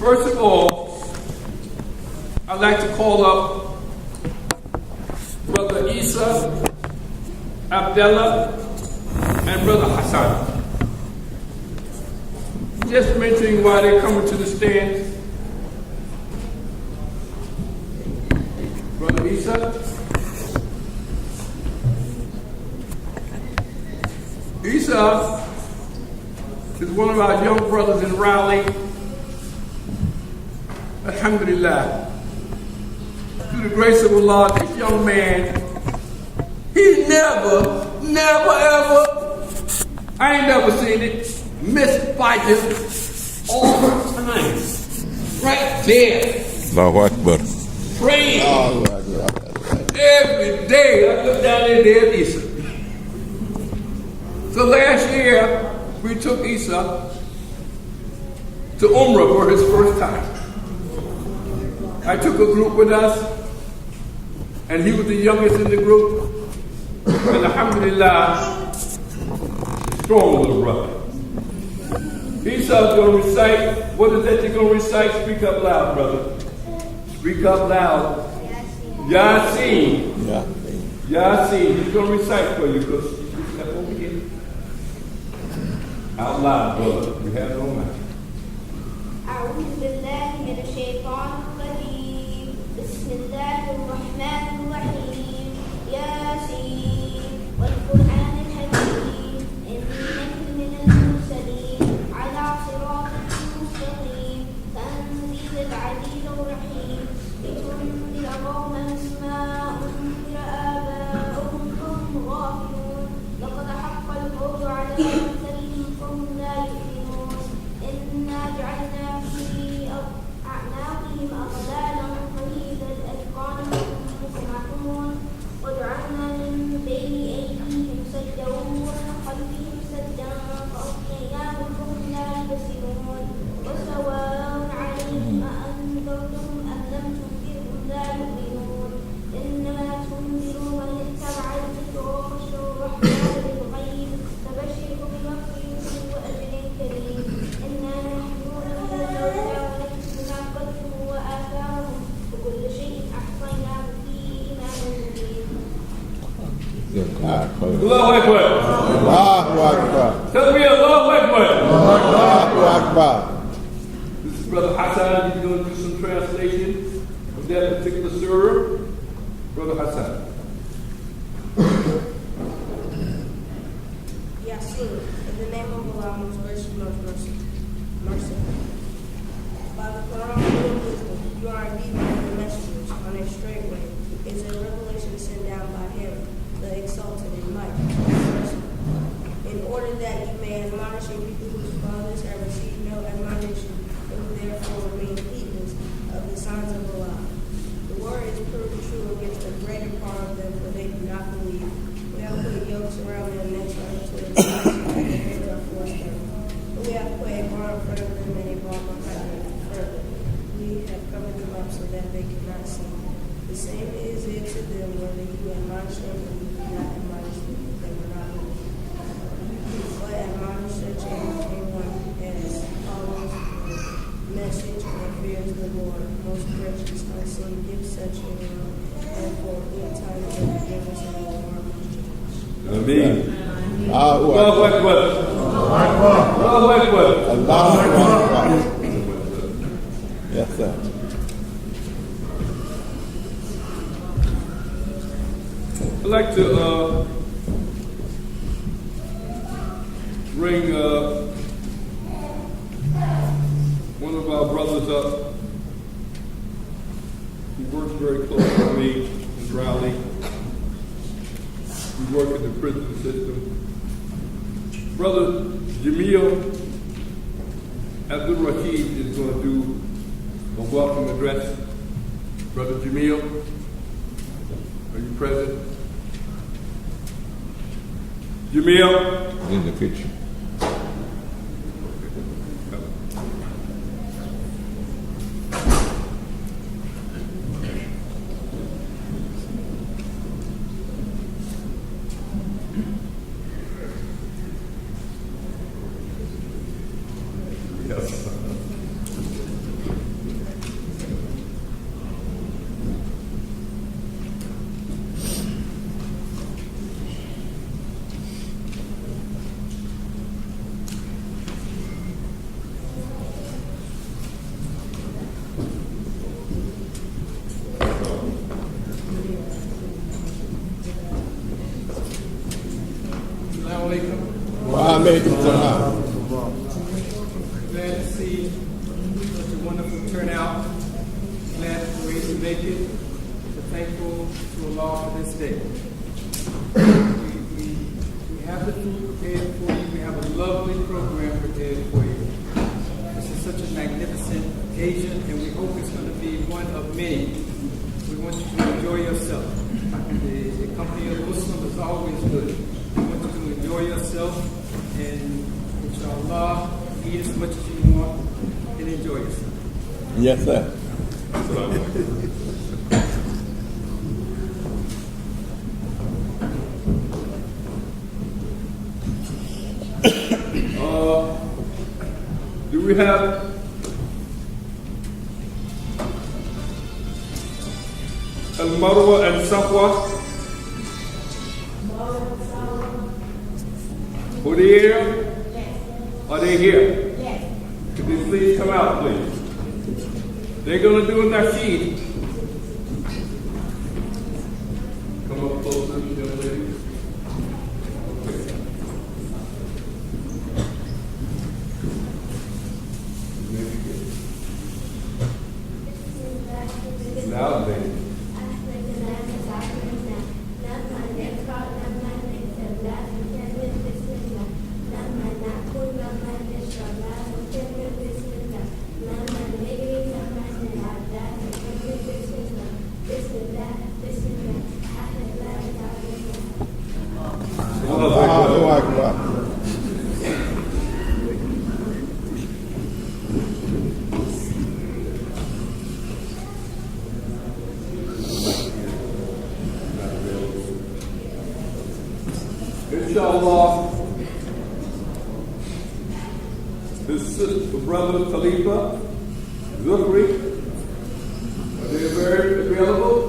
First of all, I'd like to call up Brother Isa, Abdullah, and Brother Hassan. Just mentioning why they're coming to the stand. Brother Isa. Isa is one of our young brothers in Raleigh. Alhamdulillah. Through the grace of Allah, this young man, he never, ever, I ain't never seen it, missed fighting all the time. Right there. Allahu Akbar. Praying. Every day I look down there, Isa. So last year, we took Isa to Umrah for his first time. I took a group with us, and he was the youngest in the group. And alhamdulillah, strong little brother. Isa's going to recite, what is that you're going to recite? Speak up loud, brother. Speak up loud. Yasin. Yasin. He's going to recite for you, because you step over here. Out loud, brother. You have no mind. أعوذ بالله من الشيطان الرجيم بسم الله الرحمن الرحيم ياسين والقرآن الحكيم إنك من المرسلين على صراط مستقيم تنزيل العزيز الرحيم لتنذر قوما ما أنذر آباؤهم فهم غافلون لقد حق القول على المرسلين فهم لا يؤمنون إنا جعلنا في أعناقهم أغلالا فهي الأذقان فهم يسمعون وجعلنا من بين أيديهم سدا ومن خلفهم سدا فأغشيناهم فهم لا يبصرون وسواء عليهم أأنذرتهم أم لم تنذرهم لا يؤمنون إنما تنذر من اتبع الذكر وخشى الرحمن بالغيب فبشره بمغفرة وأجر كريم إنا نحن نزلنا ونكتب ما قدموا وآثارهم وكل شيء أحصيناه في إمام مبين. Allahu Akbar. Allahu Akbar. Tell me Allahu Akbar. Allahu Akbar. This is Brother Hassan. He's going to do some translation of that particular surah. Brother Hassan. Yasin, in the name of Allah, most gracious, most merciful. By the Quran full of wisdom, you are indeed one of the messengers on a straight way. It is a revelation sent down by Him, the exalted in might, and mercy, in order that you may admonish a people whose fathers have received no admonition, and who therefore remain heedless of the signs of Allah. The word is proved true against the greater part of them, for they do not believe. We have put yokes around their necks unto their sides, and their hands are forced them. But we have put a bar in front of them and a bar behind them further. We have covered them up so that they cannot see. The same is it to them whether you admonish them or you do not admonish them, they will not believe. But admonish such a one as follows the message and fears the Lord, most gracious, unseen, give such a one, and for a good time of forgiveness and the Lord. Ameen. Allahu Allahu Akbar. Akbar. Allahu Akbar. Allahu Akbar. Yes, sir. I'd like to bring one of our brothers up. He works very close with me in Raleigh. We work in the prison system. Brother Jamil Abdul Rashid is going to do a welcome address. Brother Jamil, are you present? Jamil? In the picture. alaykum salam. Glad to see such a wonderful turnout. Glad that we're able to make it. We're thankful to Allah for this day. We have the food prepared for you. We have a lovely program prepared for you. This is such a magnificent occasion, and we hope it's going to be one of many. We want you to enjoy yourself. The company of Muslims is always good. We want you to enjoy yourself, and inshallah, eat as much as you want and enjoy yourself. Yes, sir. Do we have Al-Marwa and Safwa? Were they here? Are they here? Yes. Could they please come out, please? They're going to do a nasheed. Come up closer, young lady. Loud, baby. Allahu Akbar. Inshallah, his sister, brother Khalifa, Zuhri, are they very available?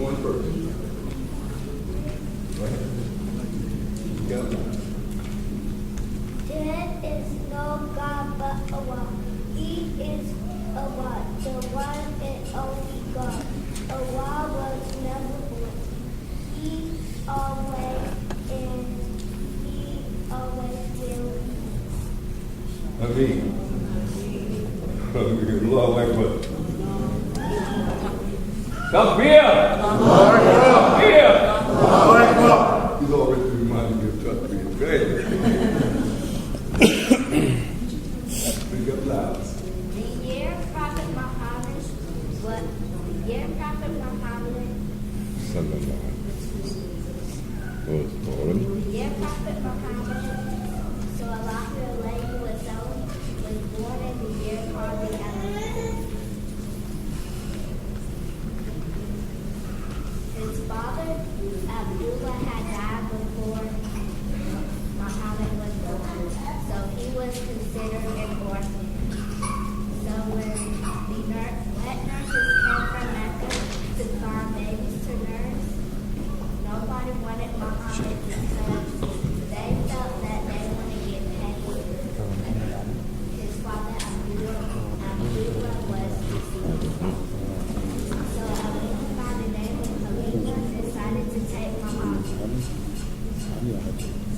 One person. There is no God but Allah. He is Allah, the one and only God. Allah was never born. He always and He always will be. Ameen. Allahu Akbar. Takbir! Takbir! He's already reminding me of takbir. Great. Speak up loud. The year Prophet Muhammad Was born. the year Prophet Muhammad, so Allah was born in the year called the Elephant. His father, Abdullah, had died before Muhammad was born, so he was considered an orphan. So when the wet nurses came from Mecca to find babies to nurse, nobody wanted Muhammad because they felt that they wouldn't get paid. His father, Abdullah was deceased. So Abdullah, by the name of Khalifa, decided to take Muhammad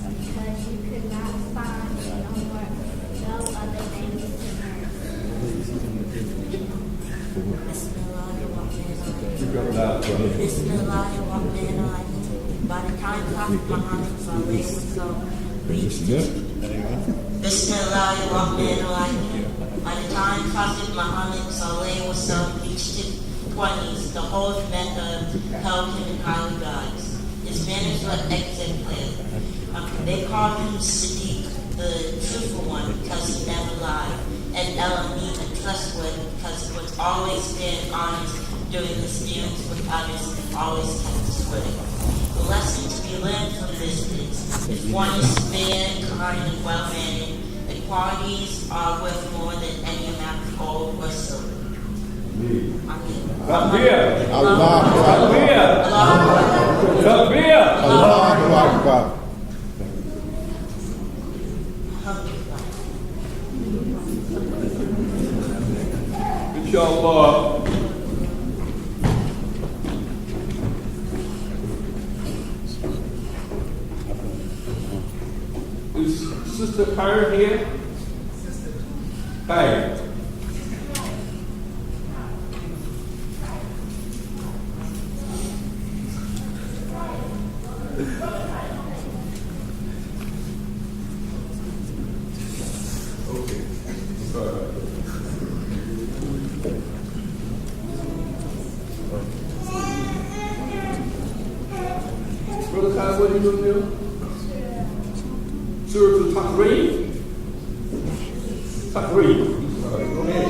because you could not find no other babies to nurse. Speak up loud, brother. By the time Prophet Muhammad reached Bismillahirrahmanirrahim. By the time Prophet Muhammad reached his 20s, the whole of Mecca held him in high regards. His manners were exemplary. They called him Siddiq, the truthful one, because he never lied, and El Amin, the trustworthy, because he was always fair and honest during his dealings with others and always kept his word. The lesson to be learned from this is, if one is fair, kind, and well-mannered, the qualities are worth more than any amount of gold or silver. Takbir. Allah Takbir. Takbir. Allahu Akbar. Inshallah. Is Sister Kyra here? Hi. Okay. Sorry. Brother Kyle, what are you doing there? Surah to Takreem? Takreem. All right, go ahead.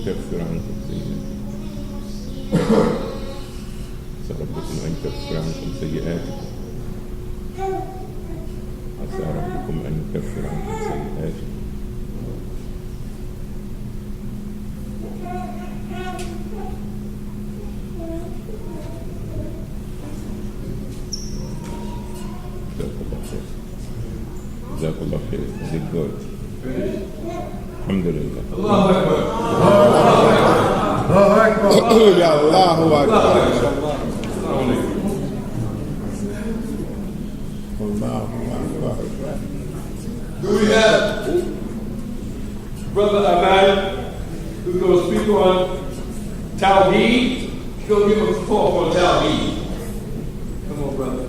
يكفر عنكم سيئاتكم. سأربكم أن يكفر عنكم سيئاتكم عسى ربكم أن يكفر عنكم سيئاتكم جزاك الله خير. Is it good? Alhamdulillah. Allahu Akbar. Ya Allahu Akbar. Allahu Akbar. Do we have Brother Ahmad who's going to speak on Tawheed? He's going to give us a talk on Tawheed. Come on, brother.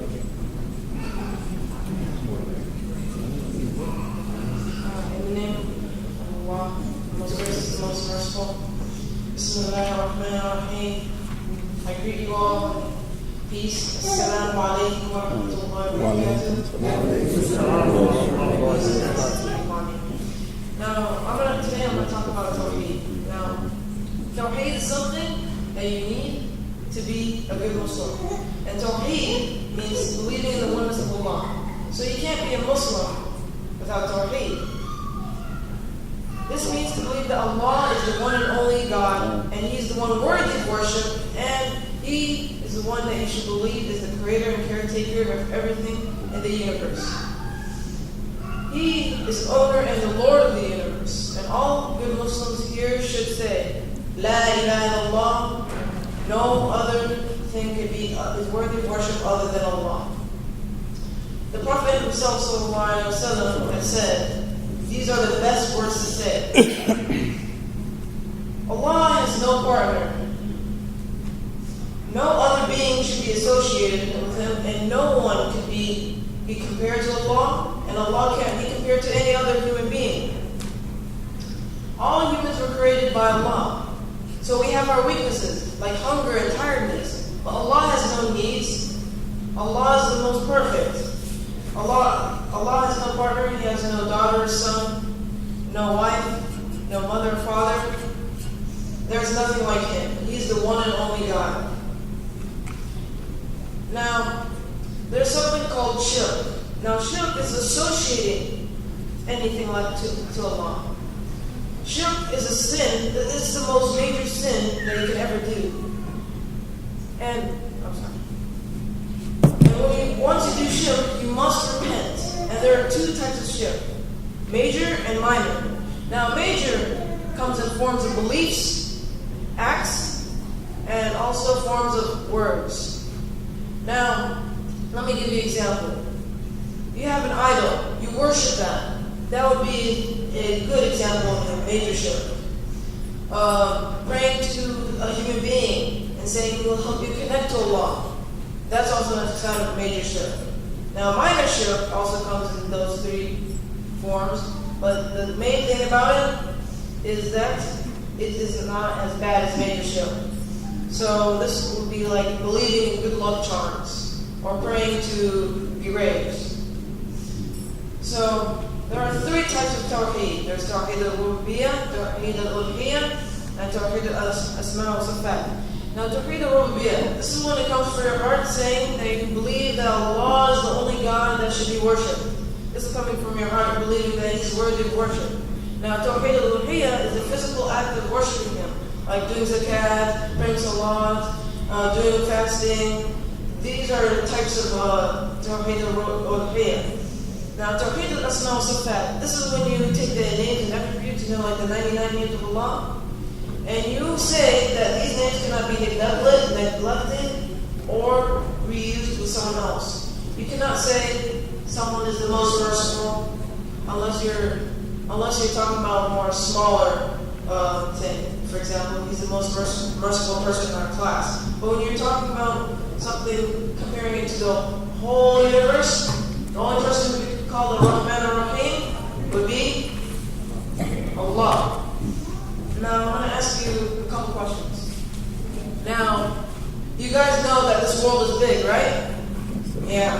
In the name of Allah, the most gracious, the most merciful. Bismillahirrahmanirrahim. I greet you all in peace. Assalamu alaikum wa rahmatullahi wa barakatuh. Now, today I'm going to talk about Tawheed. Now, Tawheed is something that you need to be a good Muslim. And Tawheed means believing in the oneness of Allah. So you can't be a Muslim without Tawheed. This means to believe that Allah is the one and only God, and He is the one worthy of worship, and He is the one that you should believe is the creator and caretaker of everything in the universe. He is the owner and the Lord of the universe, and all good Muslims here should say, La ilaha illallah, no other thing could be is worthy of worship other than Allah. The Prophet himself, sallallahu alaihi wasallam, has said, these are the best words to say. Allah has no partner. No other being should be associated with Him, and no one can be compared to Allah, and Allah can't be compared to any other human being. All humans were created by Allah. So we have our weaknesses, like hunger and tiredness. But Allah has no needs. Allah is the most perfect. Allah has no partner. He has no daughter or son, no wife, no mother or father. There's nothing like Him. He's the one and only God. Now, there's something called shirk. Now, shirk is associating anything like to Allah. Shirk is a sin. It's the most major sin that you can ever do. And once you do shirk, you must repent. And there are two types of shirk, major and minor. Now, major comes in forms of beliefs, acts, and also forms of words. Now, let me give you an example. You have an idol, you worship that. That would be a good example of a major shirk. Praying to a human being and saying He will help you connect to Allah. That's also a kind of major shirk. Now, minor shirk also comes in those three forms, but the main thing about it is that it is not as bad as major shirk. So this would be like believing in good luck charms or praying to be raised. So there are three types of Tawheed. There's Tawheed al-Rububiyyah, Tawheed al-Uluhiyyah, and Tawheed al-Asma wa Sifat. Now, Tawheed al-Rububiyyah, this is when it comes from your heart saying that you believe that Allah is the only God that should be worshipped. This is coming from your heart believing that He's worthy of worship. Now, Tawheed al-Uluhiyyah is the physical act of worshiping Him, like doing zakat, praying salat, doing fasting. These are the types of Tawheed al-Uluhiyyah. Now, Tawheed al-Asma wa Sifat, this is when you take the names and attributes, like the 99 names of Allah, and you say that these names cannot be neglected or reused with someone else. You cannot say someone is the most merciful unless you're talking about a more smaller thing. For example, he's the most merciful person in our class. But when you're talking about something comparing it to the whole universe, the only person we could call the Rahman ar-Rahim would be Allah. Now, I'm going to ask you a couple questions. Now, you guys know that this world is big, right? Yeah.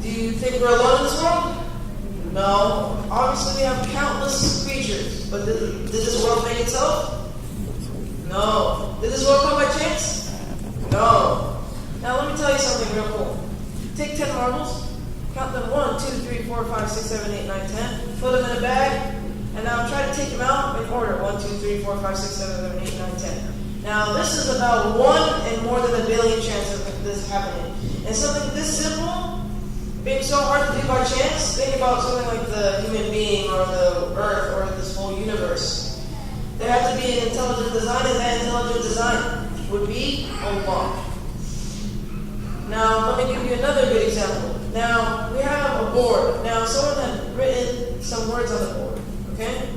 Do you think we're alone in this world? No. Obviously, we have countless creatures. But did this world make itself? No. Did this world come by chance? No. Now, let me tell you something real cool. Take 10 marbles Count them 1, 2, 3, 4, 5, 6, 7, 8, 9, 10. Put them in a bag, and now try to take them out in order. 1, 2, 3, 4, 5, 6, 7, 8, 9, 10. Now this is about 1 in more than a billion chance of this happening. And something this simple, being so hard to do by chance, think about something like the human being or the earth or this whole universe. There has to be an intelligent design, and that intelligent design would be Allah. Now, let me give you another good example. Now, we have a board. Now, someone had written some words on the board, okay?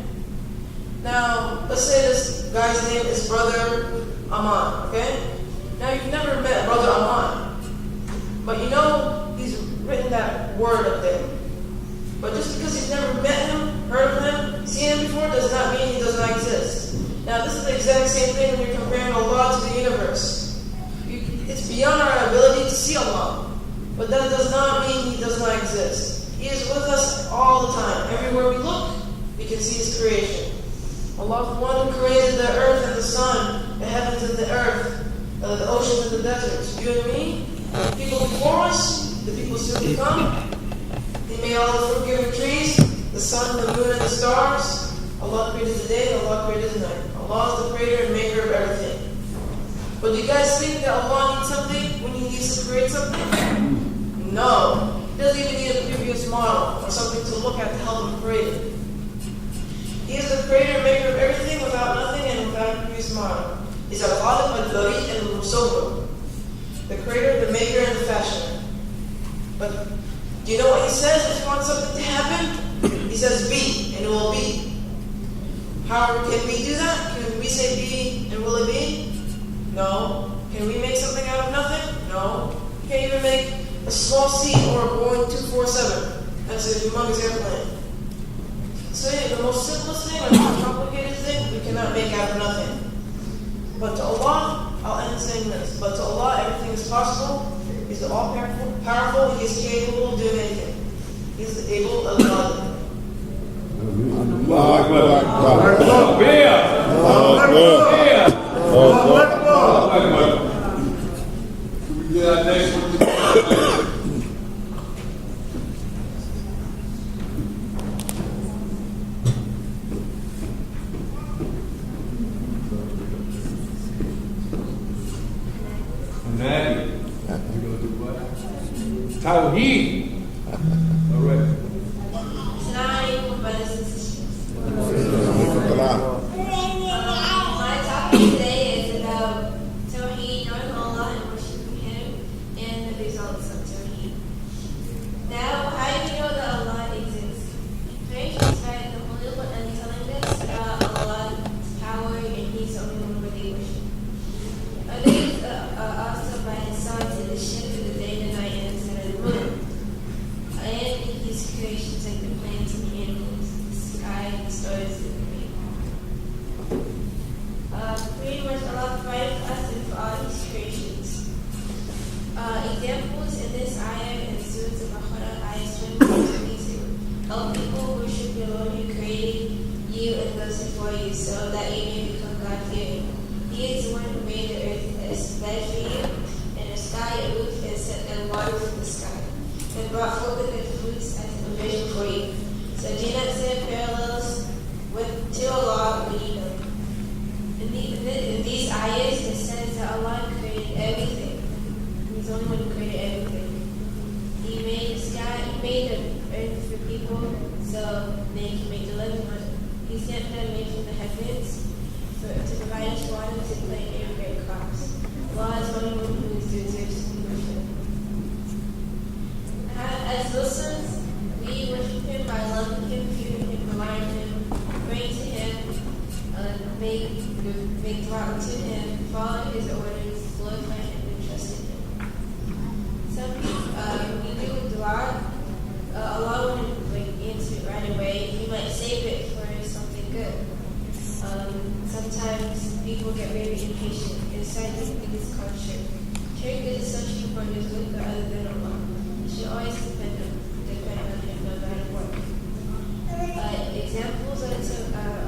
Now, let's say this guy's name is Brother Aman, okay? Now, you've never met Brother Aman, but you know he's written that word up there. But just because you've never met him, heard of him, seen him before, does not mean he does not exist. Now, this is the exact same thing when you're comparing Allah to the universe. It's beyond our ability to see Allah, but that does not mean He does not exist. He is with us all the time. Everywhere we look, we can see His creation. Allah is the one who created the earth and the sun, the heavens and the earth, the oceans and the deserts. You and me, the people before us, the people still to come. He made all the fruit-giving trees, the sun, the moon, and the stars. Allah created the day, Allah created the night. Allah is the creator and maker of everything. But do you guys think that Allah needs something when He needs to create something? No. He doesn't even need a previous model or something to look at to help Him create it. He is the creator and maker of everything without nothing and without a previous model. He's al-Khaliq, al-Bari, and al-Musawwir. The creator, the maker, and the fashioner. But do you know what He says if He wants something to happen? He says be, and it will be. However, can we do that? Can we say be, and will it be? No. Can we make something out of nothing? No. We can't even make a small seat or a Boeing 247. That's a humongous airplane. So yeah, the most simplest thing or the most complicated thing, we cannot make out of nothing. But to Allah, I'll end saying this, but to Allah everything is possible. He's the all-powerful, He is capable of doing anything. He is able of God. Tawheed. All right. Assalamualaikum, brothers and sisters. Salam. My topic today is about Tawheed, knowing Allah and worshiping Him, and the results of Tawheed. Now, how do you know that Allah exists? First, we start the Holy Quran telling us about Allah's power and He's the only one worthy worship. Others are also by His signs in the shift of the day, the night, and the sun and the moon. And His creations like the plants and the animals, the sky, the stars, and the rain. Pretty much Allah provided for us and for all His creations. Examples in this ayah and Surah Al-Baqarah, ayah 22. Help people worship the Lord who created you and those before you, so that you may become God-fearing. He is the one who made the earth as bed for you, and the sky a roof, and water from the sky, and brought forth the good fruits as a provision for you. So do not set parallels to Allah when you know. In these ayahs, it says that Allah created everything. He's the only one who created everything. He made the sky, He made the earth for people, so they can make the living one. He sent them made from the heavens to provide us water to plant and bear crops. Allah is the only one who deserves to be worshipped. As Muslims, we worship Him by loving Him, fearing Him, relying on Him, praying to Him, make dua to Him, follow His orders, glorify Him, and trust in Him. Some people, when you do dua, Allah wouldn't answer it right away. He might save it for something good. Sometimes people get very impatient and decide to think it's called shirk. Shirk is associating partners with or other than Allah. You should always depend on Him no matter what. Examples of shirk are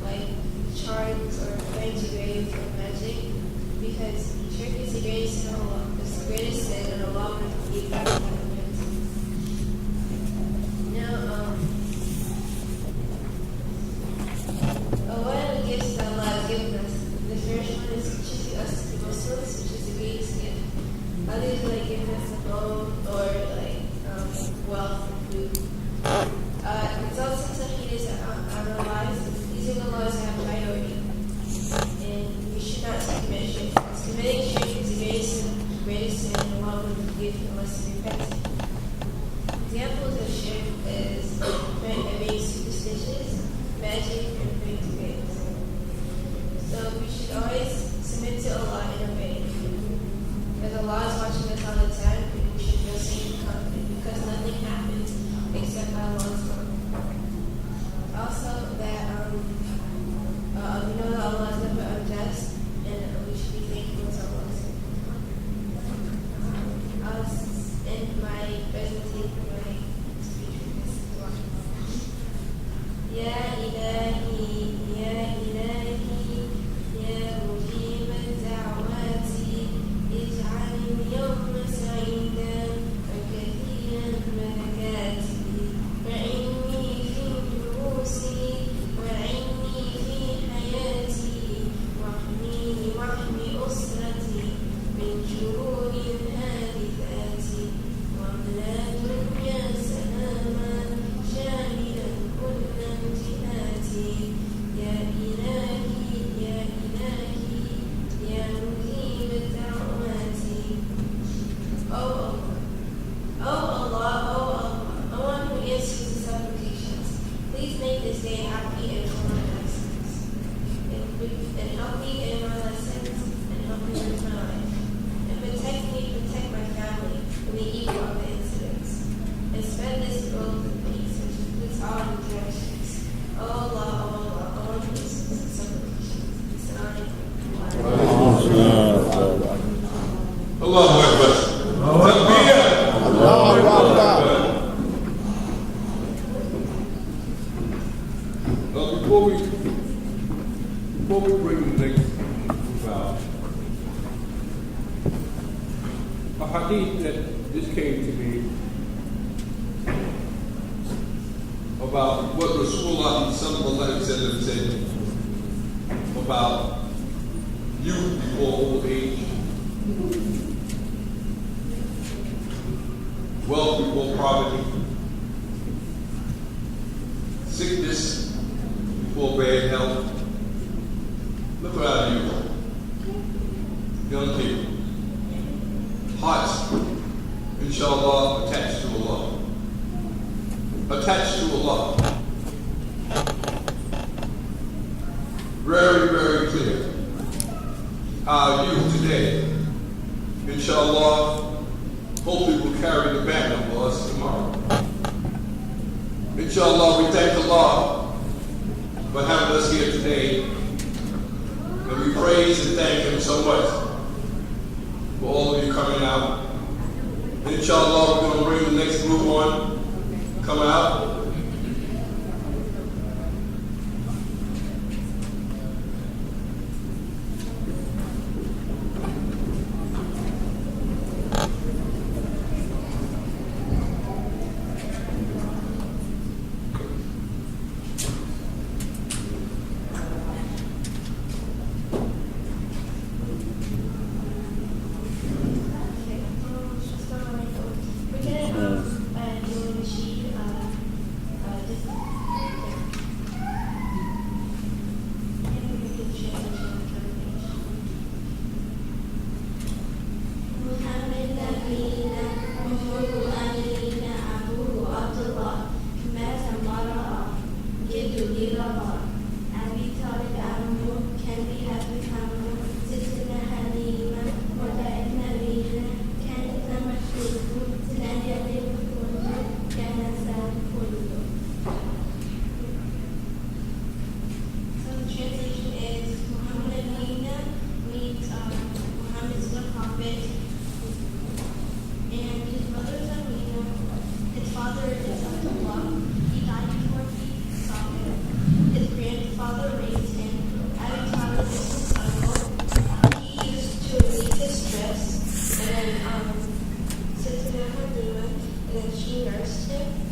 like charms or fancy grades or magic, because shirk is the greatest sin of Allah. It's the greatest sin, and Allah would forgive you. must repent. Examples of shirk is being superstitious, magic, and praying to pigs. So we should always submit to Allah and obey. Because Allah is watching us all the time, and we should feel safe and confident because nothing happens except by Allah's will. Also, that we know that Allah is never unjust, and we should be thankful to Allah. I'll end my presentation, my speech with this. Ya Ilahi, Ya Ilahi, Ya Mujib al-Da'wati, ij'al al-yawma sa'idan wa kathiran barakati, wa inni fi nufusi, wa inni fi hayati, wahmi usrati, min shururi الهادثات واملا دنيا سلاما شاملا كل امتهاتي يا إلهي يا إلهي يا مجيب الدعوات. Oh Allah, O one who answers the supplications, please make this day happy and full of blessings, and help me in my lessons, and help me with my life. Protect my family from the evil of the incidents, and spread this world with peace, which includes all the directions. O Allah, O one who listens to supplications. Allahu Akbar. Takbir. Allahu Akbar. Before we bring the next vow, a hadith that just came to me about what Rasulullah sallallahu alaihi wasallam said about youth before old age, wealth before poverty, sickness before bad health. Look around you, young people. Hearts, inshallah, attached to Allah. Attached to Allah. Very, very clear. Our youth today, inshallah, hopefully will carry the banner for us tomorrow. Inshallah, we thank Allah for having us here today. And we praise and thank Him so much for all of you coming out. Inshallah, we're going to bring the next group on. Come out. She nursed him.